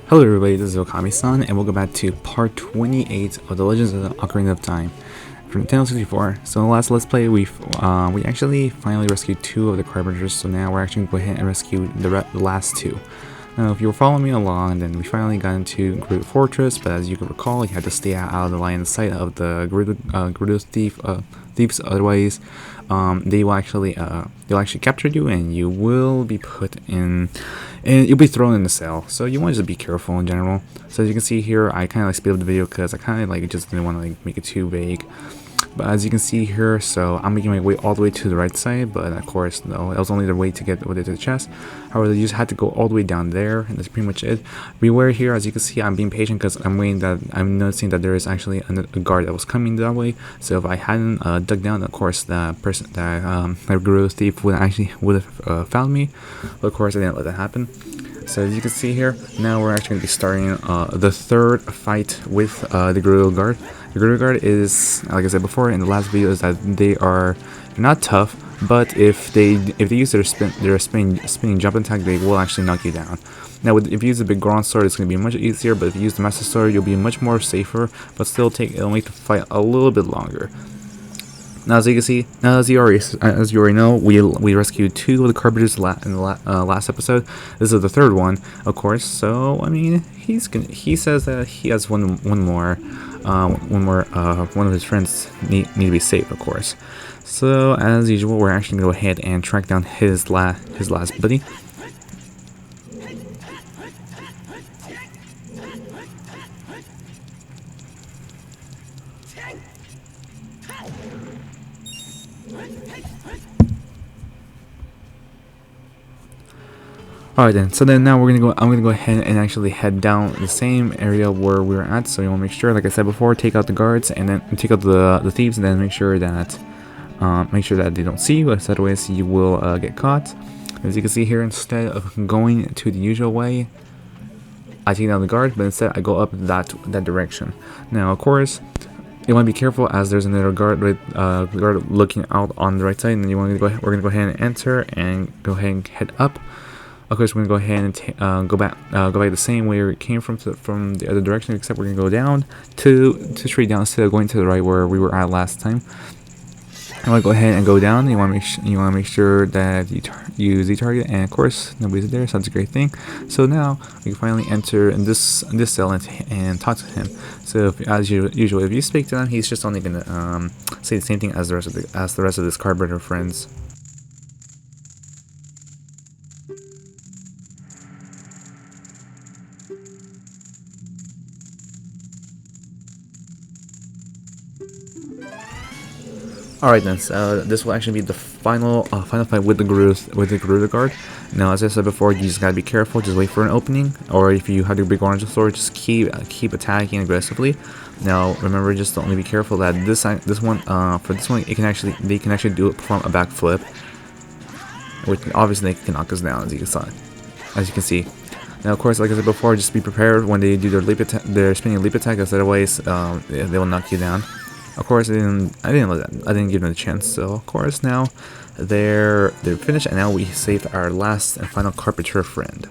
Hello everybody, this is Okami-san, and welcome back to part 28 of The Legends of the Ocarina of Time from the N64. So in the last Let's Play, we actually finally rescued two of the carpenters, so now we're actually going to go ahead and rescue the last two. Now, if you were following me along, then we finally got into Gerudo Fortress, but as you can recall, you had to stay out of the line of sight of the Gerudo thieves, otherwise they'll actually capture you and you will be put in, and you'll be thrown in the cell. So you want to just be careful in general. So as you can see here, I kind of like speed up the video because I kind of like just didn't want to like make it too vague. But as you can see here, so I'm making my way all the way to the right side, but of course, no, that was only the way to get over there to the chest. However, you just had to go all the way down there, and that's pretty much it. Beware here, as you can see, I'm being patient because I'm noticing that there is actually a guard that was coming that way. So if I hadn't dug down, of course, the person that Gerudo thief would have found me. But of course, I didn't let that happen. So as you can see here, now we're actually going to be starting the third fight with the Gerudo guard. The Gerudo guard is, like I said before in the last video, is that they are not tough, but if they use their spinning jump attack, they will actually knock you down. Now, if you use the big Goron sword, it's going to be much easier, but if you use the Master Sword, you'll be much more safer, but still it'll make the fight a little bit longer. Now, as you can see, as you already know, we rescued two of the carpenters in the last episode. This is the third one, of course. So I mean, he says that he has one of his friends need to be saved, of course. So as usual, we're actually gonna go ahead and track down his last buddy. Alright then, so then now I'm gonna go ahead and actually head down the same area where we were at. So you want to make sure, like I said before, take out the guards and then take out the thieves, and then make sure that they don't see you, otherwise you will get caught. As you can see here, instead of going to the usual way, I take down the guard, but instead I go up that direction. Now, of course, you want to be careful as there's another guard looking out on the right side, and we're gonna go ahead and enter and go ahead and head up. Of course, we're gonna go ahead and go back the same way we came from the other direction, except we're gonna go down to straight down instead of going to the right where we were at last time. I want to go ahead and go down. You want to make sure that you use the target, and of course nobody's there, so that's a great thing. So now we can finally enter in this cell and talk to him. So as usual, if you speak to him, he's just only gonna say the same thing as the rest of his carpenter friends. Alright then, so this will actually be the final fight with the Gerudo guard. Now, as I said before, you just gotta be careful. Just wait for an opening, or if you have your big orange sword, just keep attacking aggressively. Now, remember, just to only be careful that for this one, they can actually perform a backflip, which obviously they can knock us down, as you can see. Now, of course, like I said before, just be prepared when they do their spinning leap attack, as otherwise they will knock you down. Of course, I didn't give them a chance. So of course now they're finished, and now we saved our last and final carpenter friend.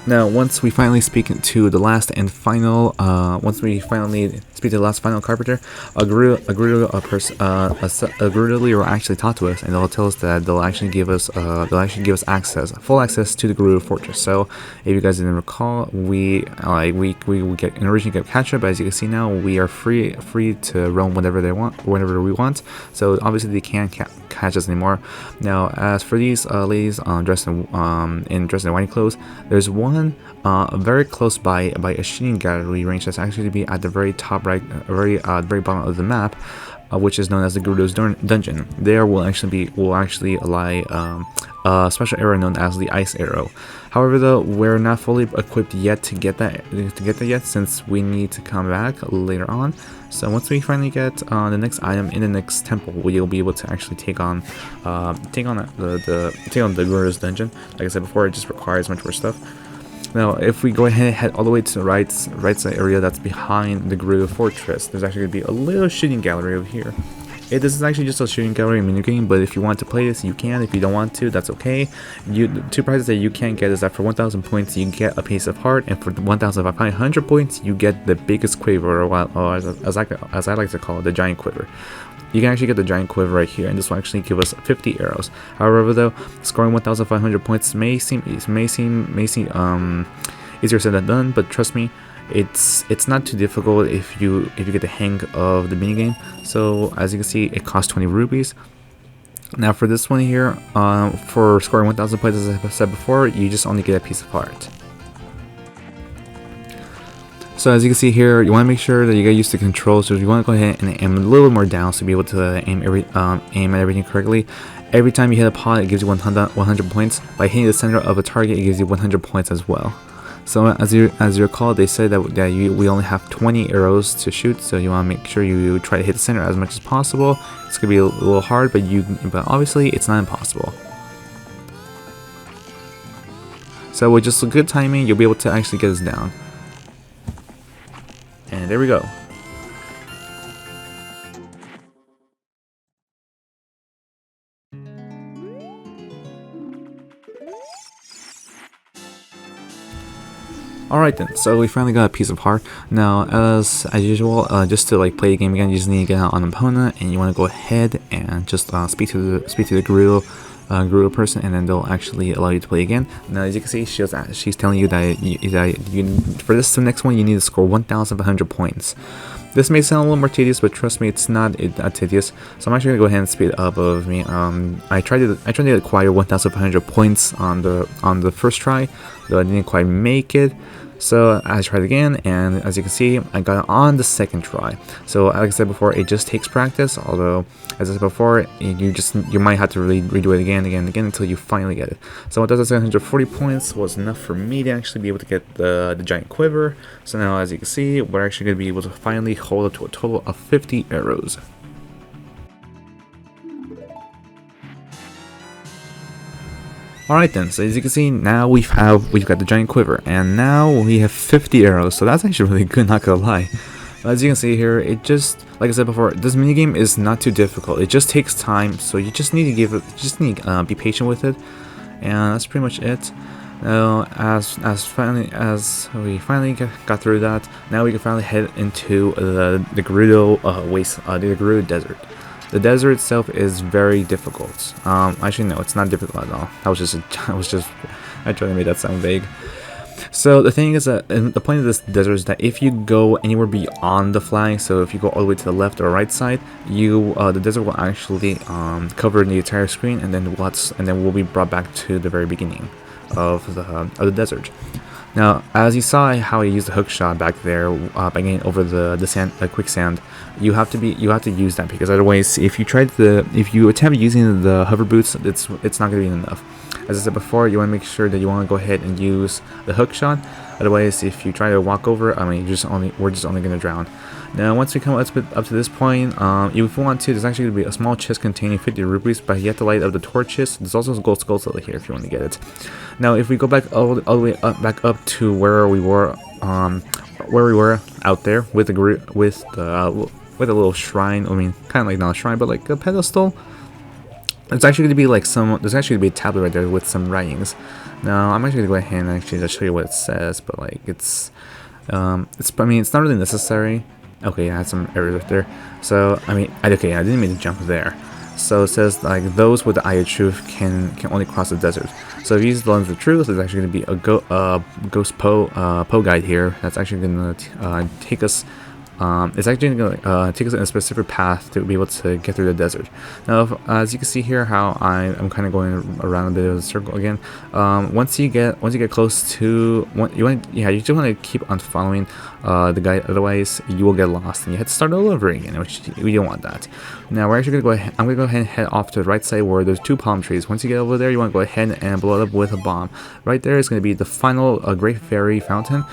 Now, once we finally speak to the last and final, once we finally speak to the last final carpenter, a Gerudo leader will actually talk to us, and they'll tell us that they'll actually give us access, full access to the Gerudo fortress. So, if you guys didn't recall, we originally get catch up. As you can see now, we are free to roam whenever we want. So obviously they can't catch us anymore. Now, as for these ladies dressed in white clothes, there's one very close by a shooting gallery range that's actually to be at the very top right, very bottom of the map, which is known as the Gerudo's dungeon. There will actually lie a special arrow known as the ice arrow. However, though, we're not fully equipped yet to get that yet, since we need to come back later on. So once we finally get the next item in the next temple, we'll be able to actually take on the Gerudo's dungeon. Like I said before, it just requires much more stuff. Now, if we go ahead and head all the way to the right side area that's behind the Gerudo fortress, there's actually going to be a little shooting gallery over here. This is actually just a shooting gallery minigame, but if you want to play this, you can. If you don't want to, that's okay. The two prizes that you can get is that for 1,000 points, you get a piece of heart, and for 1,500 points, you get the biggest quiver, or as I like to call it, the giant quiver. You can actually get the giant quiver right here, and this will actually give us 50 arrows. However, though, scoring 1,500 points may seem easier said than done, but trust me, it's not too difficult if you get the hang of the minigame. So as you can see, it costs 20 rupees. Now for this one here, for scoring 1,000 points, as I said before, you just only get a piece of heart. So as you can see here, you want to make sure that you get used to controls. So you want to go ahead and aim a little bit more down to be able to aim at everything correctly. Every time you hit a pot, it gives you 100 points. By hitting the center of a target, it gives you 100 points as well. So as you recall, they said that we only have 20 arrows to shoot, so you want to make sure you try to hit the center as much as possible. It's gonna be a little hard, but obviously it's not impossible. So with just good timing, you'll be able to actually get this down. And there we go. Alright then, so we finally got a piece of heart. Now, as usual, just to play the game again, you just need to get out on an opponent, and you want to go ahead and just speak to the Gerudo person, and then they'll actually allow you to play again. Now, as you can see, she's telling you that for this next one, you need to score 1,500 points. This may sound a little more tedious, but trust me, it's not that tedious. So I'm actually gonna go ahead and speed it up of me. I tried to acquire 1,500 points on the first try, though I didn't quite make it. So I tried again, and as you can see, I got it on the second try. So like I said before, it just takes practice. Although, as I said before, you might have to really redo it again until you finally get it. So 1,740 points was enough for me to actually be able to get the giant quiver. So now, as you can see, we're actually going to be able to finally hold up to a total of 50 arrows. Alright then, so as you can see, now we've got the giant quiver, and now we have 50 arrows, so that's actually really good, not gonna lie. As you can see here, it just, like I said before, this minigame is not too difficult. It just takes time, so you just need to be patient with it, and that's pretty much it. Now, as we finally got through that, now we can finally head into the Gerudo the Gerudo desert. The desert itself is very difficult. Actually, no, it's not difficult at all. I tried to make that sound vague. So the thing is that the point of this desert is that if you go anywhere beyond the flag, so if you go all the way to the left or right side, the desert will actually cover the entire screen, and then we'll be brought back to the very beginning of the desert. Now, as you saw how I used the hook shot back there by getting over the quicksand, you have to use that, because otherwise, if you attempt using the hover boots, it's not going to be enough. As I said before, you want to make sure that you want to go ahead and use the hook shot. Otherwise, if you try to walk over, we're just only going to drown. Now, once we come up to this point, if you want to, there's actually going to be a small chest containing 50 rupees, but you have to light up the torches. There's also a gold skull here if you want to get it. Now, if we go back all the way up to where we were out there with a little shrine. I mean, kind of like not a shrine, but like a pedestal. It's actually going to be like there's actually going to be a tablet right there with some writings. Now, I'm actually going to go ahead and actually just show you what it says, but like I mean, it's not really necessary. Okay, I had some errors right there. So, I mean, okay, I didn't mean to jump there. So it says like those with the eye of truth can only cross the desert. So if you use the lens of truth, there's actually going to be a ghost Poe guide here. That's actually going to take us. It's actually going to take us in a specific path to be able to get through the desert. Now, as you can see here, how I'm kind of going around a bit of a circle again. Once you get close to you just want to keep on following the guide. Otherwise, you will get lost and you have to start all over again, which we don't want that. Now we're actually going to go ahead. I'm going to go ahead and head off to the right side where there's 2 palm trees. Once you get over there, you want to go ahead and blow it up with a bomb. Right there is going to be the final Great Fairy Fountain.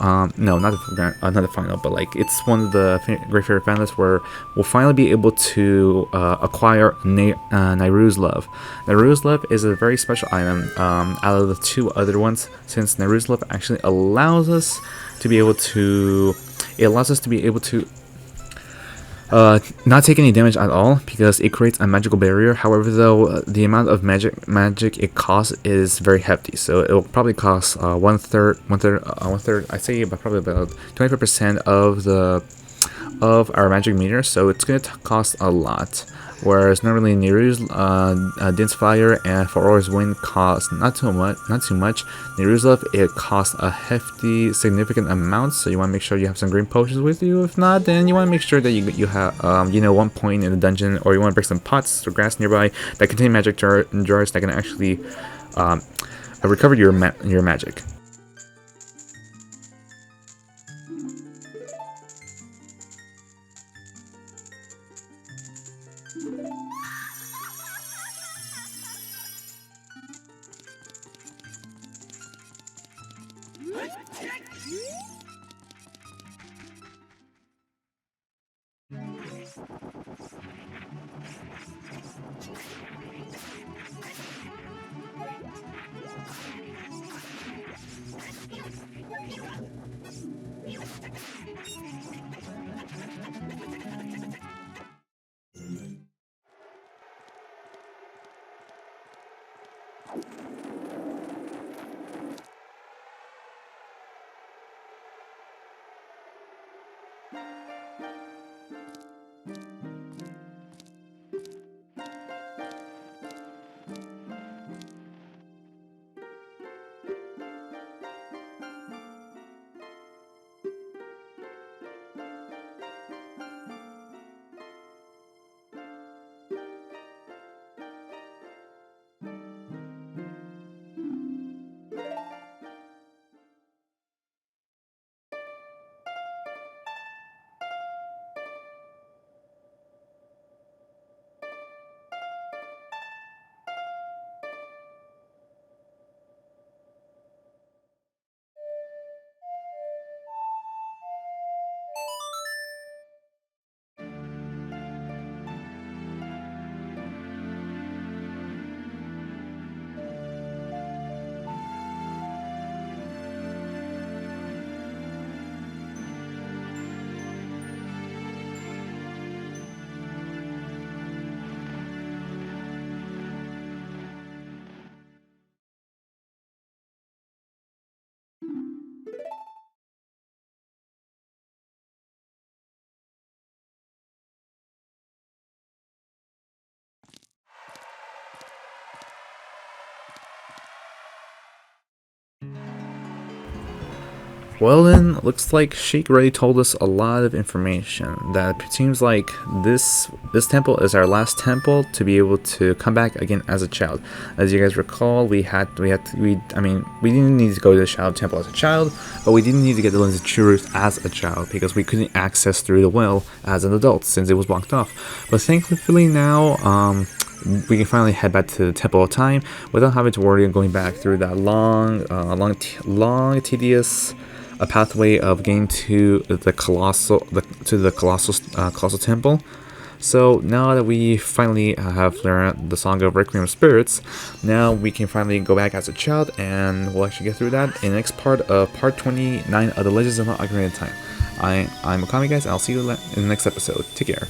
No, not the final, but like it's one of the Great Fairy Fountains where we'll finally be able to acquire Nayru's Love. Nayru's Love is a very special item out of the 2 other ones, since Nayru's Love actually allows us to be able to. Not take any damage at all because it creates a magical barrier. However, though, the amount of magic it costs is very hefty, so it will probably cost one third. I say about probably about 25% of our magic meter. So it's going to cost a lot. Whereas normally Nayru's Din's Fire and For Aura's Wind cost not too much. Nayru's Love, it costs a hefty, significant amount, so you want to make sure you have some green potions with you. If not, then you want to make sure that you have 1 point in the dungeon, or you want to break some pots or grass nearby that contain magic jars that can actually recover your magic. Well then, looks like Sheik already told us a lot of information. That it seems like this temple is our last temple to be able to come back again as a child. As you guys recall, we didn't need to go to the Shadow Temple as a child, but we didn't need to get the Lens of Truth as a child because we couldn't access through the well as an adult since it was blocked off. But thankfully now, we can finally head back to the Temple of Time without having to worry going back through that long, tedious a pathway of getting to the colossal temple. So now that we finally have learned the Song of Requiem of Spirits, now we can finally go back as a child, and we'll actually get through that in the next part of part 29 of the Legends of Zelda Ocarina of Time. I'm Okami, guys, and I'll see you in the next episode. Take care.